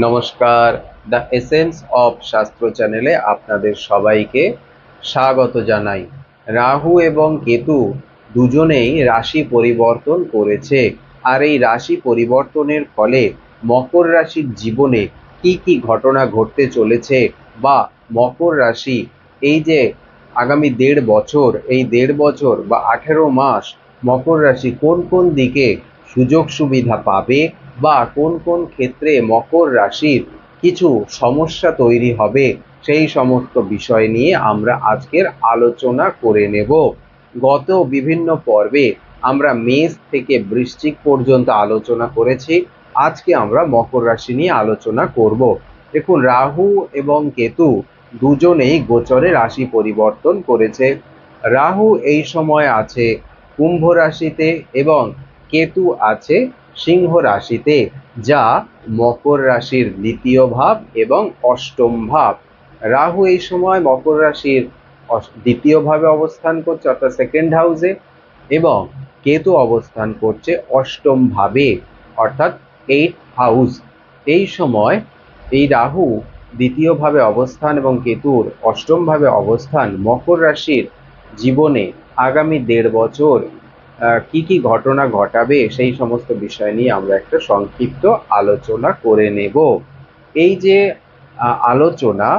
নমস্কার, the essence of শাস্ত্র চ্যানেলে আপনাদের সবাইকে স্বাগত জানাই। রাহু এবং কেতু দুজনেই রাশি পরিবর্তন করেছে, আর এই রাশি পরিবর্তনের ফলে মকর রাশির জীবনে কি কি ঘটনা ঘটতে চলেছে, বা মকর রাশি এই যে আগামী 1.5 বছর, এই 1.5 বছর বা 18 মাস মকর রাশি কোন কোন দিকে সুযোগ সুবিধা পাবে, বা কোন কোন ক্ষেত্রে মকর রাশির কিছু সমস্যা তৈরি হবে, সেই সমস্ত বিষয় নিয়ে আমরা আজকের আলোচনা করে নেব। গত বিভিন্ন পর্বে আমরা মেষ থেকে বৃশ্চিক পর্যন্ত আলোচনা করেছি। আজকে আমরা মকর রাশি নিয়ে আলোচনা করব। দেখুন, রাহু এবং কেতু দুজনেই গোচরে রাশি পরিবর্তন করেছে। রাহু এই সময় আছে কুম্ভ রাশিতে এবং কেতু আছে সিংহ রাশিতে, যা মকর রাশির দ্বিতীয় ভাব এবং অষ্টম ভাব। রাহু এই সময় মকর রাশির দ্বিতীয় ভাবে অবস্থান করছে, অর্থাৎ সেকেন্ড হাউসে, এবং কেতু অবস্থান করছে অষ্টম ভাবে, অর্থাৎ 8th হাউস। এই সময় এই রাহু দ্বিতীয় ভাবে অবস্থান এবং কেতুর অষ্টম ভাবে অবস্থান মকর রাশির জীবনে আগামী 1.5 বছর কি কি ঘটনা ঘটাবে, সেই সমস্ত বিষয় নিয়ে আমরা একটা সংক্ষিপ্ত আলোচনা করে নেব। এই যে আলোচনা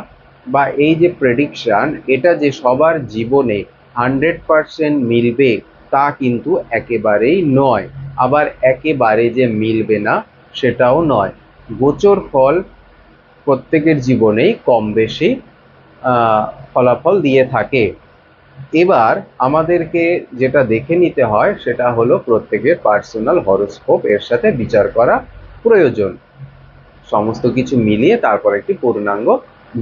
বা এই যে প্রেডিকশন, এটা যে সবার জীবনে 100% মিলবে তা কিন্তু একেবারেই নয়, আবার একেবারে যে মিলবে না সেটাও নয়। গোচর ফল প্রত্যেকের জীবনেই কম বেশি ফলাফল দিয়ে থাকে। এবার আমাদেরকে যেটা দেখে নিতে হয় সেটা হলো প্রত্যেকের পার্সোনাল হরোস্কোপ এর সাথে বিচার করা প্রয়োজন। সমস্ত কিছু মিলিয়ে তারপর একটি পূর্ণাঙ্গ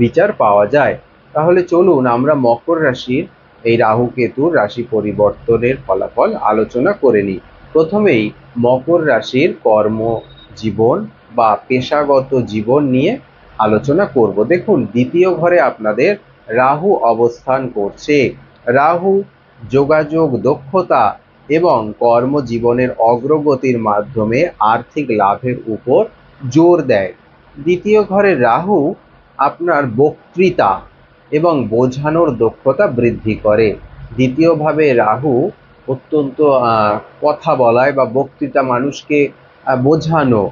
বিচার পাওয়া যায়। তাহলে চলুন আমরা মকর রাশির এই রাহু কেতুর রাশি পরিবর্তনের ফলাফল আলোচনা করে নিই। প্রথমেই মকর রাশির কর্ম জীবন বা পেশাগত জীবন নিয়ে আলোচনা করব। দেখুন, দ্বিতীয় ঘরে আপনাদের রাহু অবস্থান করছে। রাহু যোগাযোগ, দক্ষতা এবং কর্মজীবনের অগ্রগতির মাধ্যমে আর্থিক লাভের উপর জোর দেয়। দ্বিতীয় ঘরে রাহু আপনার বক্তৃতা এবং বোঝানোর দক্ষতা বৃদ্ধি করে। দ্বিতীয়ভাবে রাহু অত্যন্ত কথা বলায় বা বক্তৃতা, মানুষকে বোঝানো,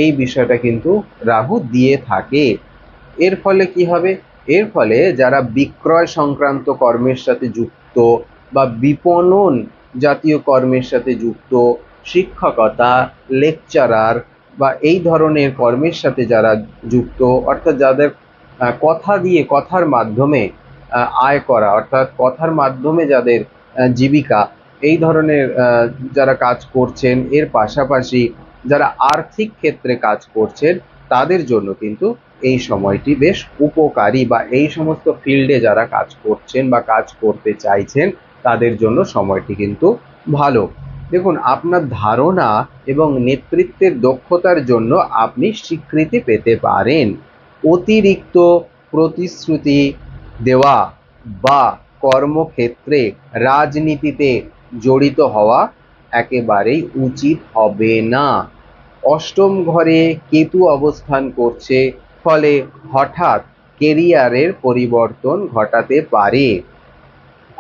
এই বিষয়টা কিন্তু রাহু দিয়ে থাকে। এর ফলে কি হবে? এর ফলে যারা বিক্রয় সংক্রান্ত কর্মের সাথে যুক্ত বা বিপণন জাতীয় কর্মের সাথে যুক্ত, শিক্ষকতা, লেকচারার বা এই ধরনের কর্মের সাথে যারা যুক্ত, অর্থাৎ যাদের কথা দিয়ে, কথার মাধ্যমে আয় করা, অর্থাৎ কথার মাধ্যমে যাদের জীবিকা, এই ধরনের যারা কাজ করছেন, এর পাশাপাশি যারা আর্থিক ক্ষেত্রে কাজ করছেন, তাদের জন্য কিন্তু এই সময়টি বেশ উপকারী, বা এই সমস্ত ফিল্ডে যারা কাজ করছেন বা কাজ করতে চাইছেন তাদের জন্য সময়টি কিন্তু ভালো। দেখুন, আপনার ধারণা এবং নেতৃত্বের দক্ষতার জন্য আপনি স্বীকৃতি পেতে পারেন। অতিরিক্ত প্রতিশ্রুতি দেওয়া বা কর্মক্ষেত্রে রাজনীতিতে জড়িত হওয়া একেবারেই উচিত হবে না। অষ্টম ঘরে কেতু অবস্থান করছে, ফলে হঠাৎ কেরিয়ারের পরিবর্তন ঘটাতে পারে।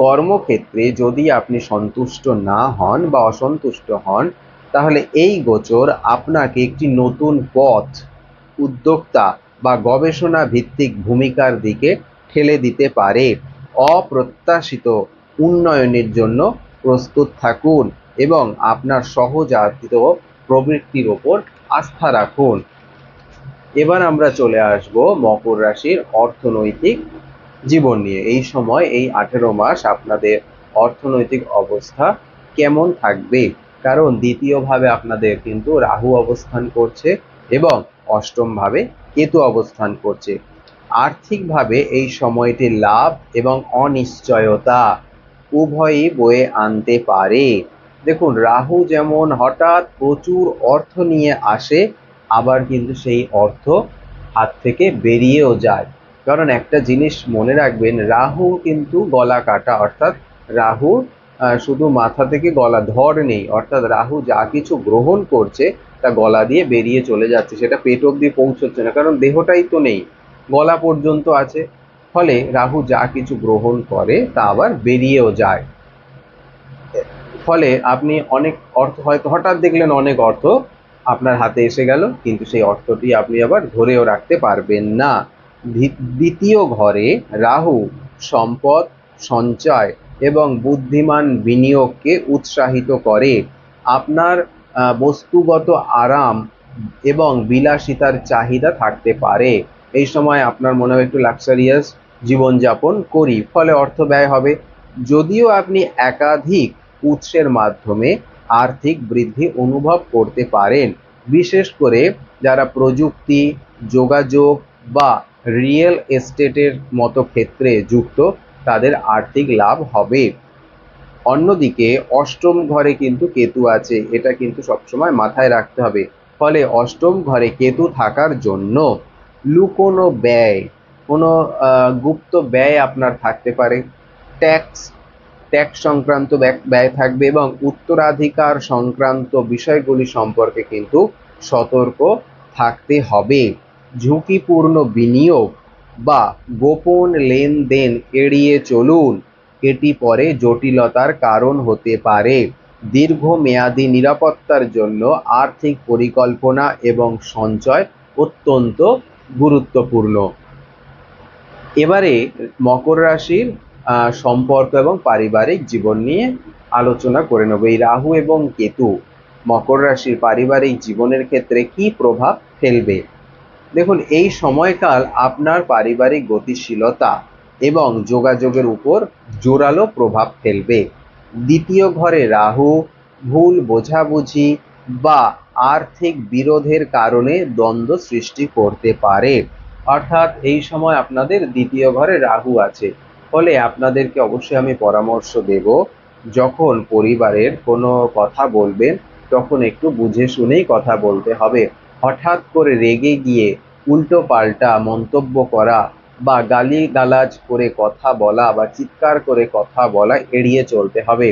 কর্মক্ষেত্রে যদি আপনি সন্তুষ্ট না হন বা অসন্তুষ্ট হন, তাহলে এই গোচর আপনাকে একটি নতুন পথ, উদ্যোক্তা বা গবেষণা ভিত্তিক ভূমিকার দিকে ঠেলে দিতে পারে। অপ্রত্যাশিত উন্নয়নের জন্য প্রস্তুত থাকুন এবং আপনার সহজাত প্রবৃত্তির ওপর আস্থা রাখুন। এবার আমরা চলে আসব মকর রাশির অর্থনৈতিক জীবন নিয়ে। এই সময়, এই 18 মাস আপনাদের অর্থনৈতিক অবস্থা কেমন থাকবে? কারণ দ্বিতীয় ভাবে আপনাদের কিন্তু রাহু অবস্থান করছে এবং অষ্টম ভাবে কেতু অবস্থান করছে। আর্থিকভাবে এই সময়টি লাভ এবং অনিশ্চয়তা উভয়ই বয়ে আনতে পারে। দেখুন, রাহু যেমন হঠাৎ প্রচুর অর্থ নিয়ে আসে, আবার কিন্তু সেই অর্থ হাত থেকে বেরিয়েও যায়। কারণ একটা জিনিস মনে রাখবেন, রাহু কিন্তু গলা কাটা, অর্থাৎ রাহু শুধু মাথা থেকে গলা, ধর নেই, অর্থাৎ রাহু যা কিছু গ্রহণ করছে তা গলা দিয়ে বেরিয়ে চলে যাচ্ছে, সেটা পেট অবধি পৌঁছচ্ছে না, কারণ দেহটাই তো নেই, গলা পর্যন্ত আছে। ফলে রাহু যা কিছু গ্রহণ করে তা আবার বেরিয়েও যায়। ফলে আপনি অনেক অর্থ হয়তো হঠাৎ দেখলেন অনেক অর্থ আপনার হাতে এসে গেল, কিন্তু সেই অর্থটি আপনি আবার ধরেও রাখতে পারবেন না। দ্বিতীয় ঘরে রাহু সম্পদ, সঞ্চয় এবং বুদ্ধিমান বিনিয়োগকে উৎসাহিত করে। আপনার বস্তুগত আরাম এবং বিলাসিতার চাহিদা থাকতে পারে। এই সময় আপনার মনে হয় একটু লাক্সারিয়াস জীবনযাপন করি, ফলে অর্থ ব্যয় হবে। যদিও আপনি একাধিক উৎসের মাধ্যমে আর্থিক বৃদ্ধি অনুভব করতে পারেন, বিশেষ করে যারা প্রযুক্তি, যোগাযোগ বা রিয়েল এস্টেটের মতো ক্ষেত্রে যুক্ত, তাদের আর্থিক লাভ হবে। অন্যদিকে অষ্টম ঘরে কিন্তু কেতু আছে, এটা কিন্তু সবসময় মাথায় রাখতে হবে। ফলে অষ্টম ঘরে কেতু থাকার জন্য লুকোনো ব্যয়, কোনো গুপ্ত ব্যয় আপনার থাকতে পারে, ট্যাক্স ট্যাক্স সংক্রান্ত ব্যয় থাকবে, এবং উত্তরাধিকার সংক্রান্ত বিষয়গুলি সম্পর্কে কিন্তু সতর্ক থাকতে হবে। ঝুঁকিপূর্ণ বিনিয়োগ বা গোপন লেনদেন এড়িয়ে চলুন, এটি পরে জটিলতার কারণ হতে পারে। দীর্ঘমেয়াদী নিরাপত্তার জন্য আর্থিক পরিকল্পনা এবং সঞ্চয় অত্যন্ত গুরুত্বপূর্ণ। এবারে মকর রাশির সম্পর্ক এবং পারিবারিক জীবন নিয়ে আলোচনা করে নেব। এই রাহু এবং কেতু মকর রাশির পারিবারিক জীবনের ক্ষেত্রে কি প্রভাব ফেলবে। দেখুন, এই সময়কাল আপনার পারিবারিক গতিশীলতা এবং যোগাযোগের উপর জোরালো প্রভাব ফেলবে। দ্বিতীয় ঘরে রাহু ভুল বোঝাবুঝি বা আর্থিক বিরোধের কারণে দ্বন্দ্ব সৃষ্টি করতে পারে। অর্থাৎ এই সময় আপনাদের দ্বিতীয় ঘরে রাহু আছে, ফলে আপনাদেরকে অবশ্যই আমি পরামর্শ দেব, যখন পরিবারের কোনো কথা বলবেন তখন একটু বুঝে শুনেই কথা বলতে হবে। হঠাৎ করে রেগে গিয়ে উল্টো পাল্টা মন্তব্য করা বা গালিগালাজ করে কথা বলা বা চিৎকার করে কথা বলা এড়িয়ে চলতে হবে।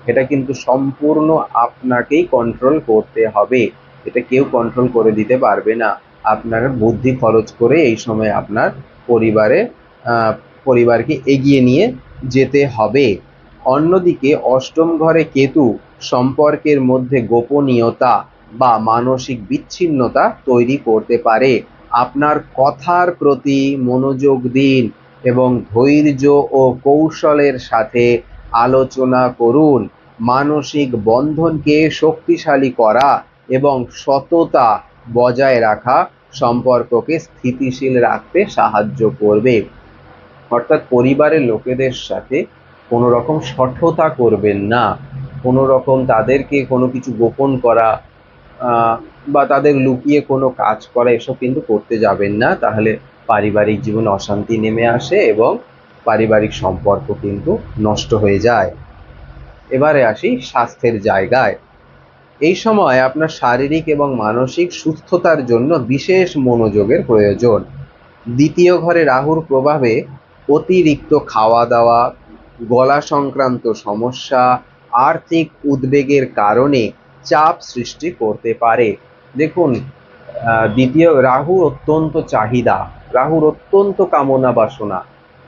এটা কিন্তু সম্পূর্ণ আপনাকেই কন্ট্রোল করতে হবে, এটা কেউ কন্ট্রোল করে দিতে পারবে না। আপনার বুদ্ধি খরচ করে এই সময় আপনার পরিবারকে এগিয়ে নিয়ে যেতে হবে। অন্যদিকে অষ্টম ঘরে কেতু সম্পর্কের মধ্যে গোপনীয়তা বা মানসিক বিচ্ছিন্নতা তৈরি করতে পারে। আপনার কথার প্রতি মনোযোগ দিন এবং ধৈর্য ও কৌশলের সাথে আলোচনা করুন। মানসিক বন্ধনকে শক্তিশালী করা এবং সততা বজায় রাখা সম্পর্ককে স্থিতিশীল রাখতে সাহায্য করবে। অর্থাৎ পরিবারের লোকেদের সাথে কোনো রকম শঠতা করবেন না, কোনো রকম তাদেরকে কোনো কিছু গোপন করা বা তাদের লুকিয়ে কোনো কাজ করা, এসব কিন্তু করতে যাবেন না, তাহলে পারিবারিক জীবনে অশান্তি নেমে আসে এবং পারিবারিক সম্পর্ক কিন্তু নষ্ট হয়ে যায়। এবারে আসি স্বাস্থ্যের জায়গায়। এই সময় আপনার শারীরিক এবং মানসিক সুস্থতার জন্য বিশেষ মনোযোগের প্রয়োজন। দ্বিতীয় ঘরে রাহুর প্রভাবে অতিরিক্ত খাওয়া দাওয়া, গলা সংক্রান্ত সমস্যা, আর্থিক উদ্বেগের কারণে চাপ সৃষ্টি করতে পারে। দেখুন, দ্বিতীয় রাহু অত্যন্ত চাহিদা, রাহুর অত্যন্ত কামনা বাসনা,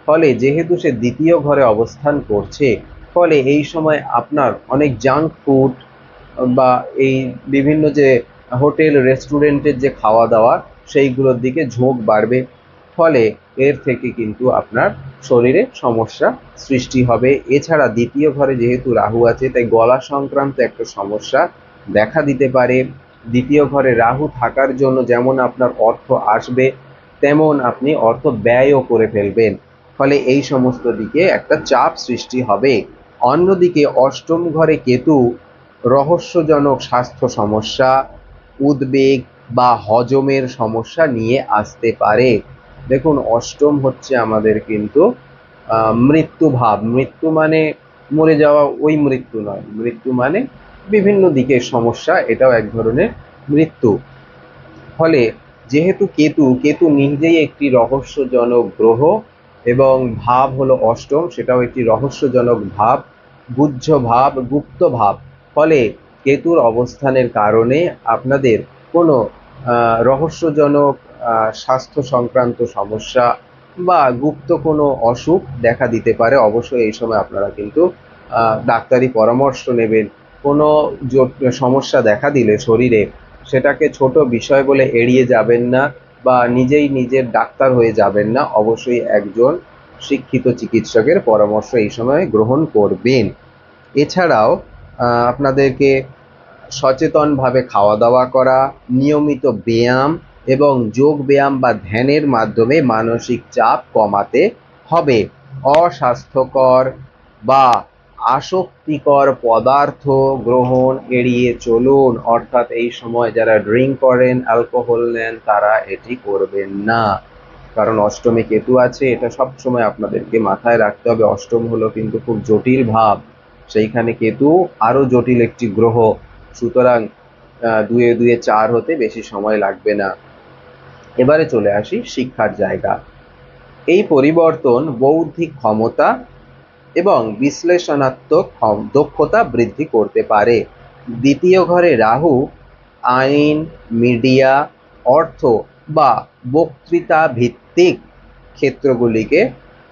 ফলে যেহেতু সে দ্বিতীয় ঘরে অবস্থান করছে, ফলে এই সময় আপনার অনেক জাঙ্ক ফুড বা এই বিভিন্ন যে হোটেল রেস্টুরেন্টের যে খাওয়া দাওয়া, সেইগুলোর দিকে ঝোঁক বাড়বে। ফলে এর থেকে কিন্তু আপনার শরীরে সমস্যা সৃষ্টি হবে। এছাড়া দ্বিতীয় ঘরে যেহেতু রাহু আছে, তাই গলা সংক্রান্ত একটা সমস্যা দেখা দিতে পারে। দ্বিতীয় ঘরে রাহু থাকার জন্য যেমন আপনার অর্থ আসবে, তেমন আপনি অর্থ ব্যয়ও করে ফেলবেন, ফলে এই সমস্ত দিকে একটা চাপ সৃষ্টি হবে। অন্যদিকে অষ্টম ঘরে কেতু রহস্যজনক স্বাস্থ্য সমস্যা, উদ্বেগ বা হজমের সমস্যা নিয়ে আসতে পারে। দেখুন, অষ্টম হচ্ছে আমাদের কিন্তু মৃত্যু ভাব। মৃত্যু মানে মরে যাওয়া, ওই মৃত্যু নয়, মৃত্যু মানে বিভিন্ন দিকের সমস্যা, এটাও এক ধরনের মৃত্যু। ফলে যেহেতু কেতু কেতু নিজেই একটি রহস্যজনক গ্রহ এবং ভাব হলো অষ্টম, সেটাও একটি রহস্যজনক ভাব, গুহ্য ভাব, গুপ্ত ভাব। ফলে কেতুর অবস্থানের কারণে আপনাদের কোনো রহস্যজনক স্বাস্থ্য সংক্রান্ত সমস্যা বা গুপ্ত কোনো অসুখ দেখা দিতে পারে। অবশ্যই এই সময় আপনারা কিন্তু ডাক্তারি পরামর্শ নেবেন। কোনো সমস্যা দেখা দিলে শরীরে, সেটাকে ছোট বিষয় বলে এড়িয়ে যাবেন না বা নিজেই নিজের ডাক্তার হয়ে যাবেন না। অবশ্যই একজন শিক্ষিত চিকিৎসকের পরামর্শ এই সময় গ্রহণ করবেন। এছাড়াও আপনাদেরকে সচেতনভাবে খাওয়া দাওয়া করা, নিয়মিত ব্যায়াম এবং যোগ ব্যায়াম বা ধ্যানের মাধ্যমে মানসিক চাপ কমাতে হবে। অস্বাস্থ্যকর বা আসক্তিকর পদার্থ গ্রহণ এড়িয়ে চলুন। অর্থাৎ এই সময় যারা ড্রিঙ্ক করেন, অ্যালকোহল নেন, তারা এটি করবেন না। কারণ অষ্টমে কেতু আছে, এটা সবসময় আপনাদেরকে মাথায় রাখতে হবে। অষ্টম হলো কিন্তু খুব জটিল ভাব, সেইখানে কেতু আরো জটিল একটি গ্রহ। সুতরাং দুয়ে দুয়ে চার হতে বেশি সময় লাগবে না। এবারে চলে আসি শিক্ষার জায়গা। এই পরিবর্তন বৌদ্ধিক ক্ষমতা এবং বিশ্লেষণাত্মক দক্ষতা বৃদ্ধি করতে পারে। দ্বিতীয় ঘরে রাহু আইন, মিডিয়া, অর্থ বা বক্তৃতা ভিত্তিক ক্ষেত্রগুলিকে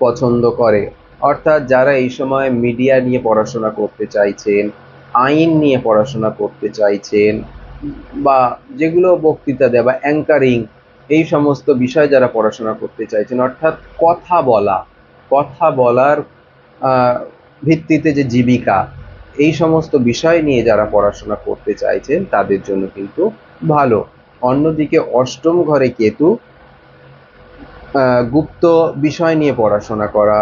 পছন্দ করে। অর্থাৎ যারা এই সময় মিডিয়া নিয়ে পড়াশোনা করতে চাইছেন, আইন নিয়ে পড়াশোনা করতে চাইছেন, বা যেগুলো বক্তৃতা দেয় বা অ্যাঙ্কারিং, এই সমস্ত বিষয় যারা পড়াশোনা করতে চাইছেন, অর্থাৎ কথা বলার ভিত্তিতে যে জীবিকা, এই সমস্ত বিষয় নিয়ে যারা পড়াশোনা করতে চাইছেন তাদের জন্য কিন্তু ভালো। অন্যদিকে অষ্টম ঘরে কেতু গুপ্ত বিষয় নিয়ে পড়াশোনা করা,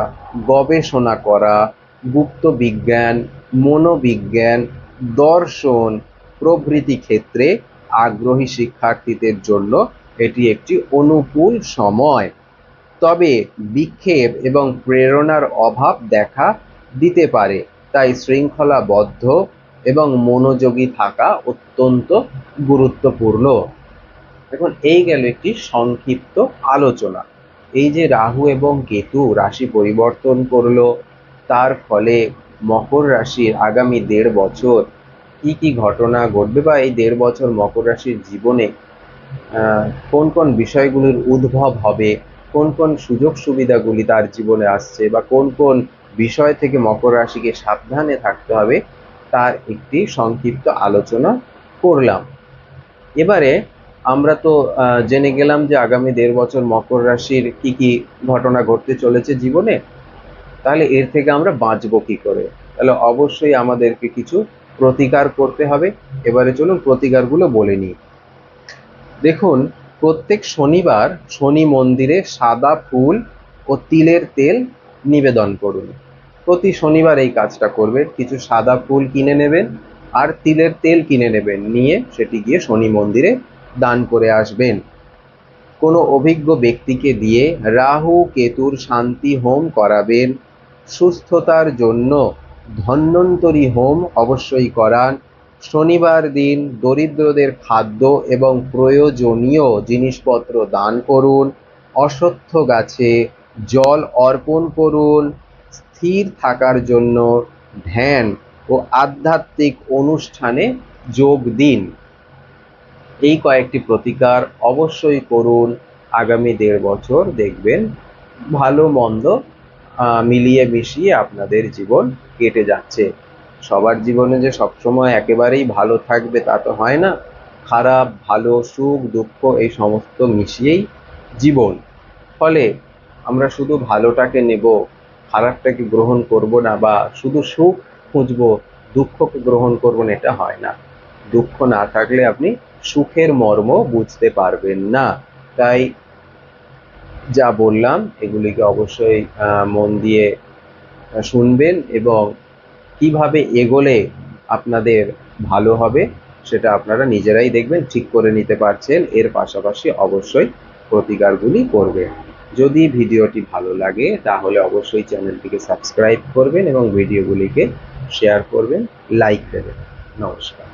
গবেষণা করা, গুপ্ত বিজ্ঞান, মনোবিজ্ঞান, দর্শন প্রভৃতি ক্ষেত্রে আগ্রহী শিক্ষার্থীদের জন্য এটি একটি অনুকূল সময়। তবে বিক্ষেপ এবং প্রেরণার অভাব দেখা দিতে পারে, তাই শৃঙ্খলাবদ্ধ এবং মনোযোগী থাকা অত্যন্ত গুরুত্বপূর্ণ। এখন এই গেল একটি সংক্ষিপ্ত আলোচনা। এই যে রাহু এবং কেতু রাশি পরিবর্তন করলো, তার ফলে মকর রাশির আগামী 1.5 বছর কি কি ঘটনা ঘটবে, বা এই 1.5 বছর মকর রাশির জীবনে কোন কোন বিষয়গুলির উদ্ভব হবে, কোন কোন সুযোগ সুবিধাগুলি তার জীবনে আসছে, বা কোন কোন বিষয় থেকে মকর রাশিকে সাবধানে থাকতে হবে, তার একটি সংক্ষিপ্ত আলোচনা করলাম। এবারে আমরা তো জেনে গেলাম যে আগামী 1.5 বছর মকর রাশির কি কি ঘটনা ঘটতে চলেছে জীবনে। তাহলে এর থেকে আমরা বাঁচবো কি করে? তাহলে অবশ্যই আমাদেরকে কিছু প্রতিকার করতে হবে। এবারে চলুন প্রতিকারগুলো বলে নিই। দেখুন, প্রত্যেক শনিবার শনি মন্দিরে সাদা ফুল ও তিলের তেল নিবেদন করুন। প্রতি শনিবার এই কাজটা করবেন। কিছু সাদা ফুল কিনে নেবেন আর তিলের তেল কিনে নেবেন, নিয়ে সেটি গিয়ে শনি মন্দিরে দান করে আসবেন। কোনো অভিজ্ঞ ব্যক্তিকে দিয়ে রাহু কেতুর শান্তি হোম করাবেন। সুস্থতার জন্য ধন্বন্তরী হোম অবশ্যই করান। শনিবার দিন দরিদ্রদের খাদ্য এবং প্রয়োজনীয় জিনিসপত্র দান করুন। অশ্বত্থ গাছে জল অর্পণ করুন। স্থির থাকার জন্য ধ্যান ও আধ্যাত্মিক অনুষ্ঠানে যোগ দিন। এই কয়েকটি প্রতিকার অবশ্যই করুন। আগামী 1.5 বছর দেখবেন ভালো মন্দ মিলিয়ে মিশিয়ে আপনাদের জীবন কেটে যাচ্ছে। সবার জীবনে যে সবসময় একেবারেই ভালো থাকবে তা তো হয় না। খারাপ ভালো, সুখ দুঃখ এই সমস্ত মিশিয়েই জীবন। ফলে আমরা শুধু ভালোটাকে নেব, খারাপটাকে গ্রহণ করব না, বা শুধু সুখ খুঁজবো, দুঃখকে গ্রহণ করব না, এটা হয় না। দুঃখ না থাকলে আপনি সুখের মর্ম বুঝতে পারবেন না। তাই যা বললাম এগুলিকে অবশ্যই মন দিয়ে শুনবেন, এবং কিভাবে এগোলে আপনাদের ভালো হবে সেটা আপনারা নিজেরাই দেখবেন, ঠিক করে নিতে পারছেন। এর পাশাপাশি অবশ্যই প্রতিকারগুলি করবেন। যদি ভিডিওটি ভালো লাগে তাহলে অবশ্যই চ্যানেলটিকে সাবস্ক্রাইব করবেন এবং ভিডিওগুলিকে শেয়ার করবেন, লাইক দেবেন। নমস্কার।